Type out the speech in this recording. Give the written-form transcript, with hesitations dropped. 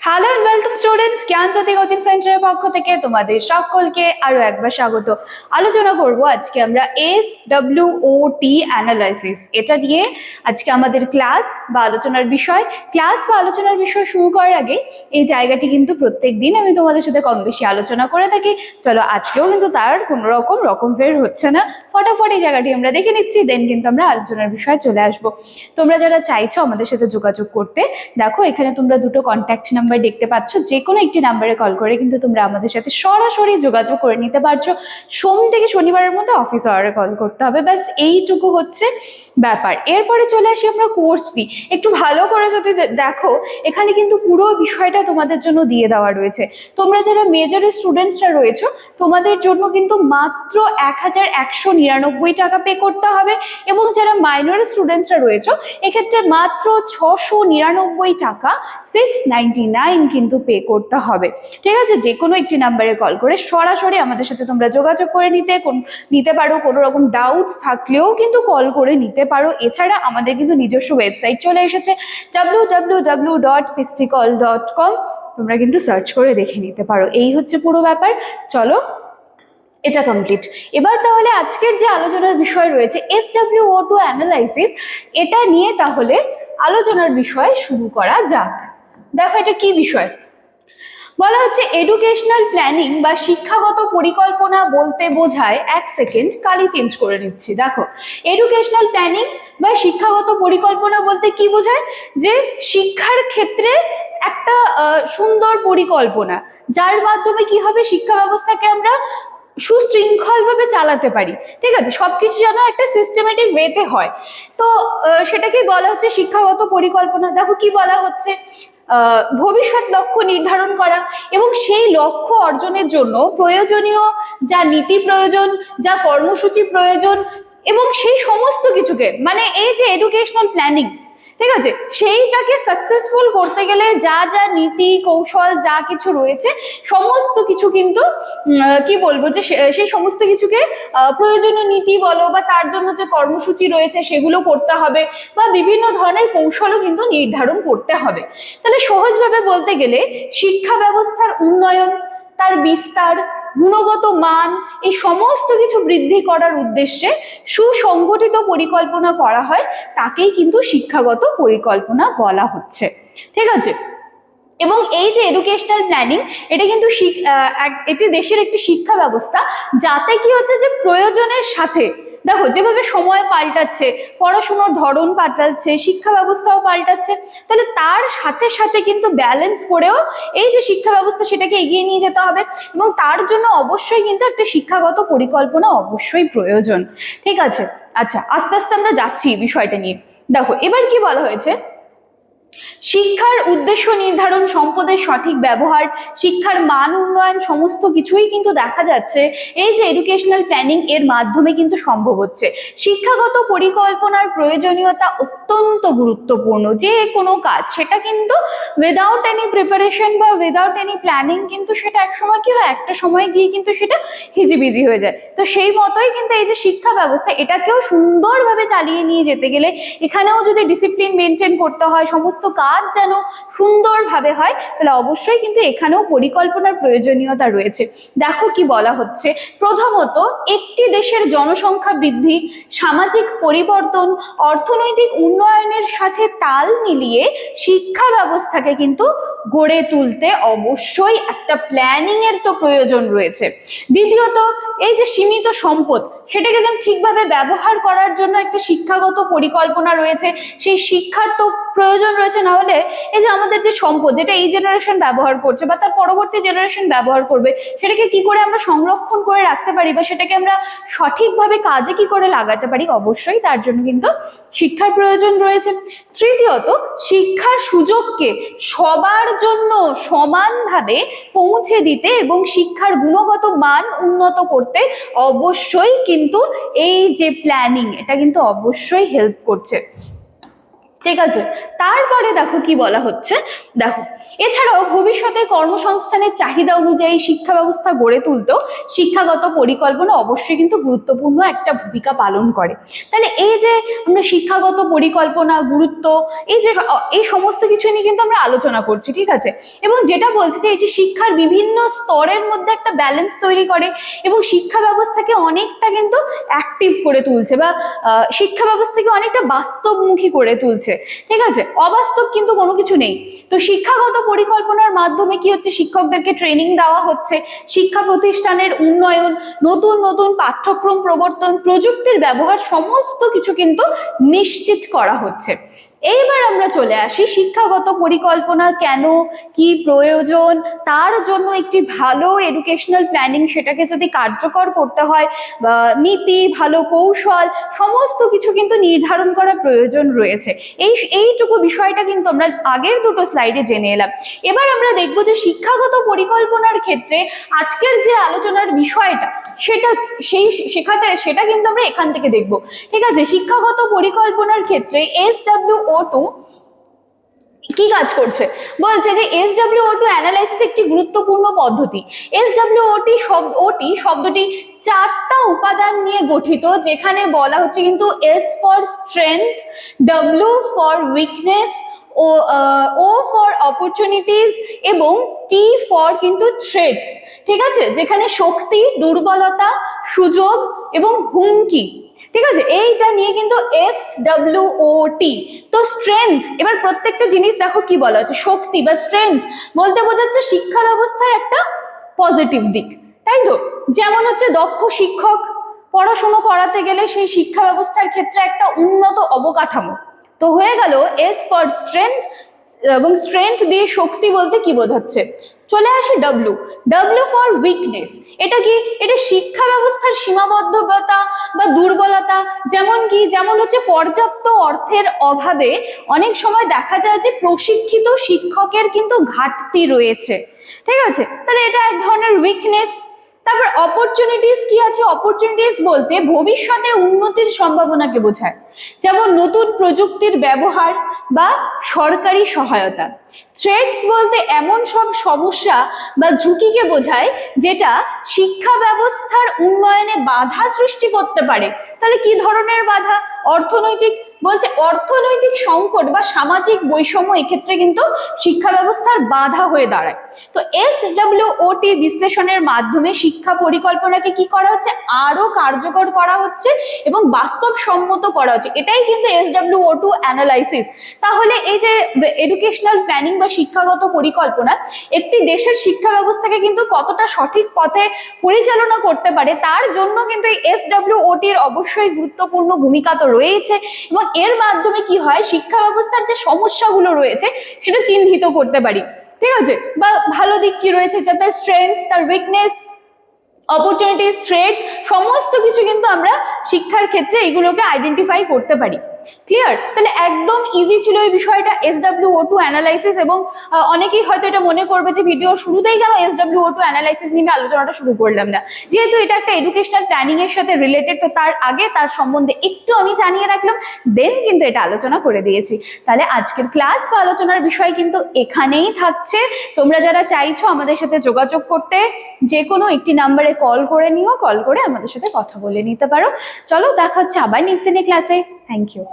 Hello and welcome students, Gyanjyoti coaching সেন্টারের পক্ষ থেকে তোমাদের সকলকে আরো একবার স্বাগত। আলোচনা করব আজকে আমরা SWOT অ্যানালাইসিস, এটা নিয়ে আজকে আমাদের ক্লাস বা আলোচনার বিষয় শুরু করার আগে এই জায়গাটি কিন্তু প্রত্যেক দিন আমি তোমাদের সাথে কম বেশি আলোচনা করে থাকি। চলো আজকেও কিন্তু তার কোনো রকম ফের হচ্ছে না, ফটাফট এই জায়গাটি আমরা দেখে নিচ্ছি, দেন কিন্তু আমরা আলোচনার বিষয়ে চলে আসবো। তোমরা যারা চাইছো আমাদের সাথে যোগাযোগ করতে, দেখো এখানে তোমরা দুটো কন্ট্যাক্ট নাম্বার দেখতে পাচ্ছ, যে কোনো একটি নাম্বারে কল করে কিন্তু তোমরা আমাদের সাথে সরাসরি যোগাযোগ করে নিতে পারছো। সোম থেকে শনিবারের মধ্যে অফিস আওয়ারে কল করতে হবে, ব্যাস এইটুকু হচ্ছে ব্যাপার। এরপরে চলে আসি আমরা কোর্স ফি। একটু ভালো করে যদি দেখো, এখানে কিন্তু পুরো বিষয়টা তোমাদের জন্য দিয়ে দেওয়া রয়েছে। তোমরা যারা মেজরের স্টুডেন্টসরা রয়েছো, তোমাদের জন্য কিন্তু মাত্র 1199 টাকা পে করতে হবে, এবং যারা মাইনরের স্টুডেন্টসরা রয়েছো এক্ষেত্রে মাত্র 699 টাকা 699 কিন্তু পে করতে হবে। ঠিক আছে, যে কোনো একটি নাম্বারে কল করে সরাসরি আমাদের সাথে তোমরা যোগাযোগ করে নিতে পারো। কোনো রকম ডাউটস থাকলেও কিন্তু কল করে নিতে পারো। এছাড়া আমাদের কিন্তু নিজস্ব ওয়েবসাইট চলে এসেছে www.pisticall.com, তোমরা কিন্তু সার্চ করে দেখে নিতে পারো। এই হচ্ছে পুরো ব্যাপার। চলো এটা কমপ্লিট। এবার তাহলে আজকের যে আলোচনার বিষয় রয়েছে SWOT অ্যানালাইসিস, এটা নিয়ে তাহলে আলোচনার বিষয় শুরু করা যাক। দেখো এটা কি বিষয় বলা হচ্ছে, এডুকেশনাল প্ল্যানিং বা শিক্ষাগত পরিকল্পনা বলতে বোঝায়, এক সেকেন্ড কালি চেঞ্জ করে নিচ্ছি। দেখো এডুকেশনাল প্ল্যানিং বা শিক্ষাগত পরিকল্পনা বলতে কি বোঝায়, যে শিক্ষার ক্ষেত্রে একটা সুন্দর পরিকল্পনা, যার মাধ্যমে কি হবে শিক্ষা ব্যবস্থাকে আমরা সুশৃঙ্খলভাবে চালাতে পারি। ঠিক আছে, সবকিছু যেন একটা সিস্টেমেটিক ওয়েতে হয়। তো সেটাকেই বলা হচ্ছে শিক্ষাগত পরিকল্পনা। দেখো কি বলা হচ্ছে, ভবিষ্যৎ লক্ষ্য নির্ধারণ করা এবং সেই লক্ষ্য অর্জনের জন্য প্রয়োজনীয় যা নীতি প্রয়োজন, যা কর্মসূচি প্রয়োজন, এবং সেই সমস্ত কিছুকে, মানে এই যে এডুকেশনাল প্ল্যানিং, ঠিক আছে, সেইটাকে সাকসেসফুল করতে গেলে যা যা নীতি কৌশল যা কিছু রয়েছে সমস্ত কিছু কিন্তু কি বলবো, যে সেই সমস্ত কিছুকে প্রয়োজনীয় নীতি বলো বা তার জন্য যে কর্মসূচি রয়েছে সেগুলো করতে হবে, বা বিভিন্ন ধরনের কৌশলও কিন্তু নির্ধারণ করতে হবে। তাহলে সহজভাবে বলতে গেলে শিক্ষা ব্যবস্থার উন্নয়ন, তার বিস্তার, গুণগত মান, এই সমস্ত কিছু বৃদ্ধি করার উদ্দেশ্যে সুসংগঠিত পরিকল্পনা করা হয়, তাকেই কিন্তু শিক্ষাগত পরিকল্পনা বলা হচ্ছে। ঠিক আছে, এবং এই যে এডুকেশনাল প্ল্যানিং, এটা কিন্তু একটি দেশের একটি শিক্ষা ব্যবস্থা, যাতে কি হচ্ছে যে প্রয়োজনের সাথে, দেখো যেভাবে সময় পাল্টাচ্ছে, পড়াশোনার ধরন পাল্টাচ্ছে, শিক্ষা ব্যবস্থাও পাল্টাচ্ছে, তাহলে তার সাথে সাথে কিন্তু ব্যালেন্স করেও এই যে শিক্ষা ব্যবস্থা সেটাকে এগিয়ে নিয়ে যেতে হবে, এবং তার জন্য অবশ্যই কিন্তু একটা শিক্ষাগত পরিকল্পনা অবশ্যই প্রয়োজন। ঠিক আছে, আচ্ছা আস্তে আস্তে আমরা যাচ্ছি বিষয়টা নিয়ে। দেখো এবার কি বলা হয়েছে, শিক্ষার উদ্দেশ্য নির্ধারণ, সম্পদের সঠিক ব্যবহার, শিক্ষার মান উন্নয়ন, সমস্ত কিছুই কিন্তু দেখা যাচ্ছে এই যে এডুকেশনাল প্ল্যানিং এর মাধ্যমে কিন্তু সম্ভব হচ্ছে। শিক্ষাগত পরিকল্পনার প্রয়োজনীয়তা অত্যন্ত গুরুত্বপূর্ণ। যে কোনো কাজ সেটা কিন্তু উইদাউট এনি প্রিপারেশন বা উইদাউট এনি প্ল্যানিং কিন্তু সেটা একসময় কি হয়, একটা সময় গিয়ে কিন্তু সেটা হিজিবিজি হয়ে যায়। তো সেই মতোই কিন্তু এই যে শিক্ষা ব্যবস্থা, এটাকেও সুন্দরভাবে চালিয়ে নিয়ে যেতে গেলে এখানেও যদি ডিসিপ্লিন মেনটেন করতে হয়, সমস্ত কাজ যেন সুন্দরভাবে হয়, তাহলে অবশ্যই কিন্তু এখানেও পরিকল্পনার প্রয়োজনীয়তা রয়েছে। দেখো কি বলা হচ্ছে, প্রথমত একটি দেশের জনসংখ্যা বৃদ্ধি, সামাজিক পরিবর্তন, অর্থনৈতিক উন্নয়নের সাথে তাল মিলিয়ে শিক্ষা ব্যবস্থাকে কিন্তু গড়ে তুলতে অবশ্যই একটা প্ল্যানিং এর তো প্রয়োজন রয়েছে। দ্বিতীয়ত এই যে সীমিত সম্পদ, সেটাকে যেন ঠিকভাবে ব্যবহার করার জন্য একটা শিক্ষাগত পরিকল্পনা রয়েছে, সেই শিক্ষার তো প্রয়োজন রয়েছে। না হলে এই যে আমাদের যে সম্পদ, যেটা এই জেনারেশন ব্যবহার করছে বা তার পরবর্তী জেনারেশন ব্যবহার করবে, সেটাকে কি করে আমরা সংরক্ষণ করে রাখতে পারি বা সেটাকে আমরা সঠিকভাবে কাজে কি করে লাগাতে পারি, অবশ্যই তার জন্য কিন্তু শিক্ষার প্রয়োজন রয়েছে। তৃতীয়ত শিক্ষার সুযোগকে সবার জন্য সমানভাবে পৌঁছে দিতে এবং শিক্ষার গুণগত মান উন্নত করতে অবশ্যই কিন্তু এই যে প্ল্যানিং, এটা কিন্তু অবশ্যই হেল্প করছে। ঠিক আছে, তারপরে দেখো কি বলা হচ্ছে। দেখো, এছাড়াও ভবিষ্যতে কর্মসংস্থানের চাহিদা অনুযায়ী শিক্ষা ব্যবস্থা গড়ে তুলতেও শিক্ষাগত পরিকল্পনা অবশ্যই কিন্তু গুরুত্বপূর্ণ একটা ভূমিকা পালন করে। তাহলে এই যে আমরা শিক্ষাগত পরিকল্পনা গুরুত্ব, এই সমস্ত কিছু নিয়ে কিন্তু আমরা আলোচনা করছি, ঠিক আছে। এবং যেটা বলছি যে এটি শিক্ষার বিভিন্ন স্তরের মধ্যে একটা ব্যালেন্স তৈরি করে এবং শিক্ষা ব্যবস্থাকে অনেকটা কিন্তু অ্যাক্টিভ করে তুলছে, বা শিক্ষা ব্যবস্থাকে অনেকটা বাস্তবমুখী করে তুলছে, ঠিক আছে। অবাস্তব কিন্তু কোনো কিছু নেই। তো শিক্ষাগত পরিকল্পনার মাধ্যমে কি হচ্ছে, শিক্ষকদেরকে ট্রেনিং দেওয়া হচ্ছে, শিক্ষা প্রতিষ্ঠানের উন্নয়ন, নতুন নতুন পাঠ্যক্রম প্রবর্তন, প্রযুক্তির ব্যবহার, সমস্ত কিছু কিন্তু নিশ্চিত করা হচ্ছে। এইবার আমরা চলে আসি শিক্ষাগত পরিকল্পনা কেন, কি প্রয়োজন, তার জন্য একটি ভালো এডুকেশনাল প্ল্যানিং সেটাকে যদি কার্যকর করতে হয়, নীতি, ভালো কৌশল, সমস্ত কিছু কিন্তু নির্ধারণ করা প্রয়োজন রয়েছে। এইটুকু বিষয়টা কিন্তু আমরা আগের দুটো স্লাইডে জেনে এলাম। এবার আমরা দেখবো যে শিক্ষাগত পরিকল্পনার ক্ষেত্রে আজকের যে আলোচনার বিষয়টা সেটা কিন্তু আমরা এখান থেকে দেখবো, ঠিক আছে। শিক্ষাগত পরিকল্পনার ক্ষেত্রে SWO2 কি কাজ করছে, বলছে যে SWO2 অ্যানালাইসিস একটি গুরুত্বপূর্ণ পদ্ধতি। SWOT শব্দটি 4টা উপাদান নিয়ে গঠিত, যেখানে বলা হচ্ছে কিন্তু S for strength, W for weakness, O for opportunities এবং T ফর কিন্তু থ্রেটস, ঠিক আছে। যেখানে শক্তি, দুর্বলতা, সুযোগ এবং হুমকি, ঠিক আছে, এইটা নিয়ে কিন্তু SWOT। তো স্ট্রেংথ, এবার প্রত্যেকটা জিনিস দেখো কি বলা হচ্ছে। শক্তি বা স্ট্রেংথ বলতে বোঝাচ্ছে শিক্ষা ব্যবস্থার একটা পজিটিভ দিক, তাই তো। যেমন হচ্ছে দক্ষ শিক্ষক, পড়াশুনো করাতে গেলে সেই শিক্ষা ব্যবস্থার ক্ষেত্রে একটা উন্নত অবকাঠামো। তো হয়ে গেল S ফর স্ট্রেংথ, এবং স্ট্রেংথ দিয়ে শক্তি বলতে কি বোঝাচ্ছে। চলে আসি W ফর উইকনেস। এটা কি, এটা শিক্ষা ব্যবস্থার সীমাবদ্ধতা বা দুর্বলতা। যেমন হচ্ছে পর্যাপ্ত অর্থের অভাবে অনেক সময় দেখা যায় যে প্রশিক্ষিত শিক্ষকের কিন্তু ঘাটতি রয়েছে, ঠিক আছে। তাহলে এটা এক ধরনের উইকনেস। তারপর অপরচুনিটিস কি আছে, অপরচুনিটিস বলতে ভবিষ্যতে উন্নতির সম্ভাবনাকে বোঝায়, যেমন নতুন প্রযুক্তির ব্যবহার বা সরকারি সহায়তা। থ্রেটস বলতে এমন সব সমস্যা বা ঝুঁকিকে বোঝায় যেটা শিক্ষা ব্যবস্থার উন্নয়নে বাধা সৃষ্টি করতে পারে। তাহলে কি ধরনের বাধা, অর্থনৈতিক সংকট বা সামাজিক বৈষম্য এক্ষেত্রে কিন্তু শিক্ষা ব্যবস্থার বাধা হয়ে দাঁড়ায়। তো SWOT বিশ্লেষণের মাধ্যমে শিক্ষা পরিকল্পনাকে কি করা হচ্ছে, আরো কার্যকর করা হচ্ছে এবং বাস্তবসম্মত করা হচ্ছে। এটাই কিন্তু SWO2 অ্যানালাইসিস। তাহলে এই যে এডুকেশনাল প্ল্যানিং বা শিক্ষাগত পরিকল্পনা একটি দেশের শিক্ষা ব্যবস্থাকে কিন্তু কতটা সঠিক পথে পরিচালনা করতে পারে, তার জন্য কিন্তু এই SWOT এর অবশ্যই গুরুত্বপূর্ণ ভূমিকা তো রয়েছে। এবং এর মাধ্যমে কি হয়, শিক্ষা ব্যবস্থার যে সমস্যাগুলো রয়েছে সেটা চিহ্নিত করতে পারি, ঠিক আছে। বা ভালো দিক কি রয়েছে, তার স্ট্রেংথ, তার উইকনেস, অপরচুনিটিস, থ্রেটস, সমস্ত কিছু কিন্তু আমরা শিক্ষার ক্ষেত্রে এগুলোকে আইডেন্টিফাই করতে পারি। ক্লিয়ার? তাহলে একদম ইজি ছিল এই বিষয়টা, SWO2 অ্যানালাইসিস। এবং অনেকেই হয়তো এটা মনে করবে যে ভিডিও শুরুতেই কেন SWO2 অ্যানালাইসিস নিয়ে আলোচনাটা শুরু করলাম না। যেহেতু এটা একটা এডুকেশনাল প্ল্যানিং এর সাথে রিলেটেড, তো তার আগে তার সম্বন্ধে একটু আমি জানিয়ে রাখলাম, দেন কিন্তু এটা আলোচনা করে দিয়েছি। তাহলে আজকের ক্লাস বা আলোচনার বিষয় কিন্তু এখানেই থাকছে। তোমরা যারা চাইছো আমাদের সাথে যোগাযোগ করতে, যে কোনো একটি নাম্বারে কল করে নিও, কল করে আমাদের সাথে কথা বলে নিতে পারো। চলো, দেখা হচ্ছে আবার নেক্সট দিনের ক্লাসে। Thank you.